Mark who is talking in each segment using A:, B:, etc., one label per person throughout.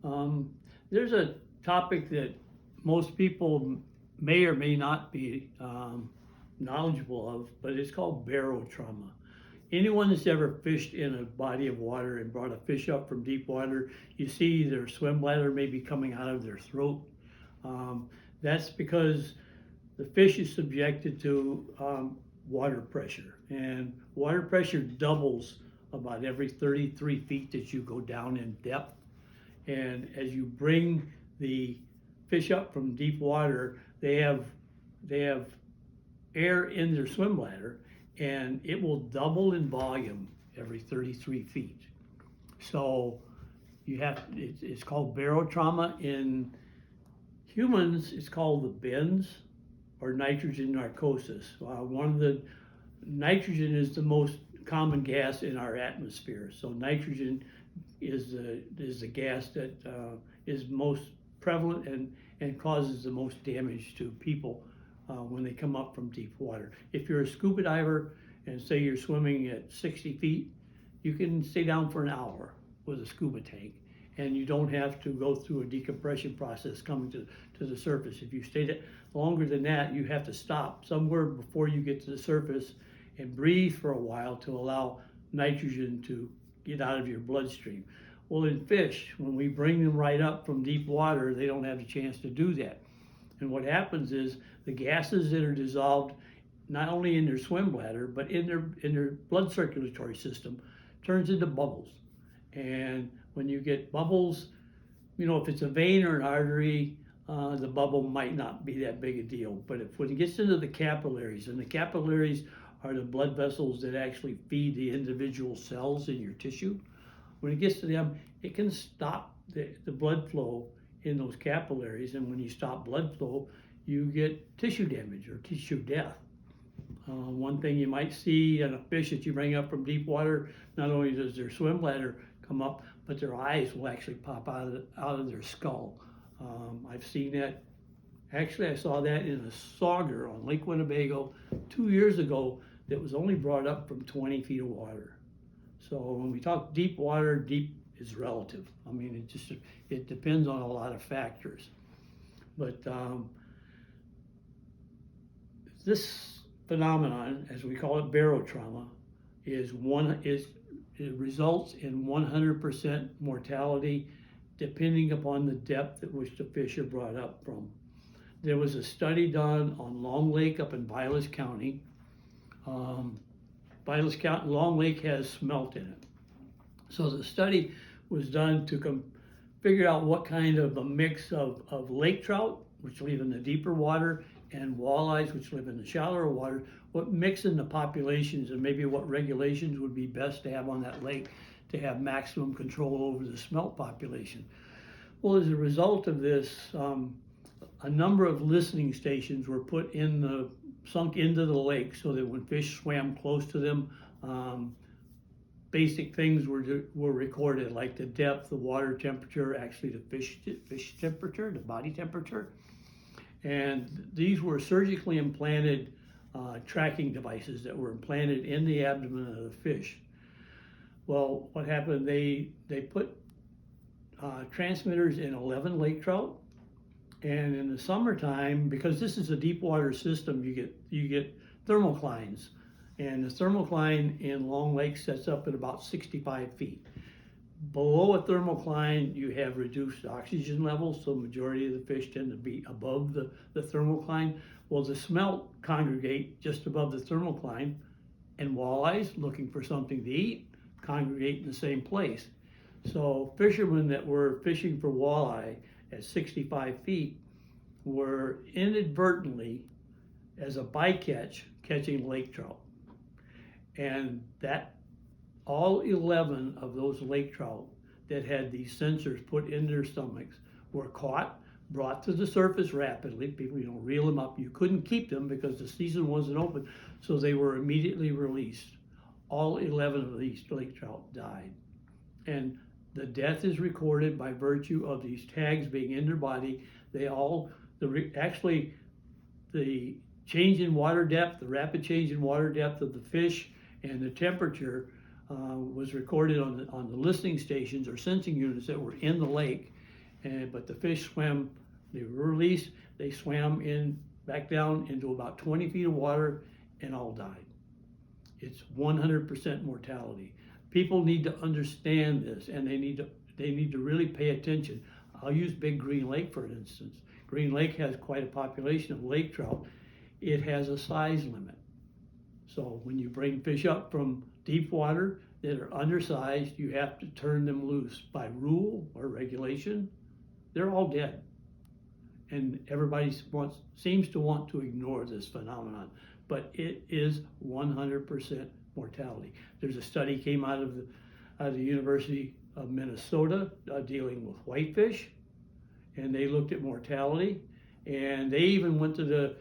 A: Um, there's a topic that most people may or may not be knowledgeable of, but it's called Baro Trauma. Anyone that's ever fished in a body of water and brought a fish up from deep water, you see their swim bladder may be coming out of their throat. That's because the fish is subjected to water pressure, and water pressure doubles about every 33 feet that you go down in depth. And as you bring the fish up from deep water, they have air in their swim bladder, and it will double in volume every 33 feet. So it's called barotrauma. In humans, it's called the bends or nitrogen narcosis. Nitrogen is the most common gas in our atmosphere. So nitrogen is the gas that is most prevalent and causes the most damage to people when they come up from deep water. If you're a scuba diver and say you're swimming at 60 feet, you can stay down for an hour with a scuba tank, and you don't have to go through a decompression process coming to the surface. If you stay longer than that, you have to stop somewhere before you get to the surface and breathe for a while to allow nitrogen to get out of your bloodstream. Well, in fish, when we bring them right up from deep water, they don't have a chance to do that. And what happens is the gases that are dissolved not only in their swim bladder, but in their blood circulatory system turns into bubbles. And when you get bubbles, if it's a vein or an artery, the bubble might not be that big a deal. But when it gets into the capillaries, and the capillaries are the blood vessels that actually feed the individual cells in your tissue, when it gets to them, it can stop the blood flow in those capillaries. And when you stop blood flow, you get tissue damage or tissue death. One thing you might see in a fish that you bring up from deep water, not only does their swim bladder come up, but their eyes will actually pop out of their skull. I've seen that. Actually, I saw that in a sauger on Lake Winnebago 2 years ago that was only brought up from 20 feet of water. So when we talk deep water, deep is relative. I mean, it depends on a lot of factors. But this phenomenon, as we call it, barotrauma, it results in 100% mortality, depending upon the depth at which the fish are brought up from. There was a study done on Long Lake up in Vilas County. Long Lake has smelt in it. So the study was done to figure out what kind of a mix of lake trout, which live in the deeper water, and walleyes, which live in the shallower water, what mix in the populations and maybe what regulations would be best to have on that lake to have maximum control over the smelt population. Well, as a result of this, a number of listening stations were sunk into the lake so that when fish swam close to them, basic things were recorded, like the depth, the water temperature, actually the fish temperature, the body temperature. And these were surgically implanted tracking devices that were implanted in the abdomen of the fish. Well, what happened, they put transmitters in 11 lake trout, and in the summertime, because this is a deep water system, you get thermoclines, and the thermocline in Long Lake sets up at about 65 feet. Below a thermocline, you have reduced oxygen levels, so the majority of the fish tend to be above the thermocline. Well, the smelt congregate just above the thermocline, and walleyes, looking for something to eat, congregate in the same place. So fishermen that were fishing for walleye at 65 feet were inadvertently, as a bycatch, catching lake trout. And that all 11 of those lake trout that had these sensors put in their stomachs were caught, brought to the surface rapidly. People, reel them up. You couldn't keep them because the season wasn't open, so they were immediately released. All 11 of these lake trout died. And the death is recorded by virtue of these tags being in their body. Actually, the change in water depth, the rapid change in water depth of the fish and the temperature was recorded on the listening stations or sensing units that were in the lake. but the fish swam, they were released, they swam back down into about 20 feet of water and all died. It's 100% mortality. People need to understand this, and they need to really pay attention. I'll use Big Green Lake for instance. Green Lake has quite a population of lake trout. It has a size limit. So when you bring fish up from deep water that are undersized, you have to turn them loose by rule or regulation. They're all dead. And everybody seems to want to ignore this phenomenon, but it is 100% mortality. There's a study came out of the University of Minnesota dealing with whitefish, and they looked at mortality, and they even went to the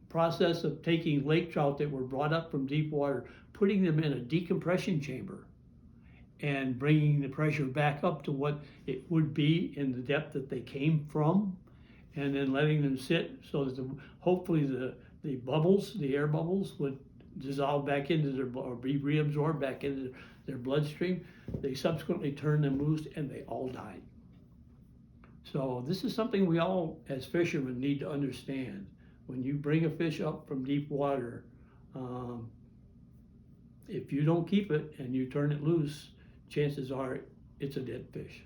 A: process of taking lake trout that were brought up from deep water, putting them in a decompression chamber, and bringing the pressure back up to what it would be in the depth that they came from, and then letting them sit so that hopefully the bubbles, the air bubbles, would dissolve back into or be reabsorbed back into their bloodstream. They subsequently turned them loose and they all died. So this is something we all as fishermen need to understand. When you bring a fish up from deep water, if you don't keep it and you turn it loose, chances are it's a dead fish.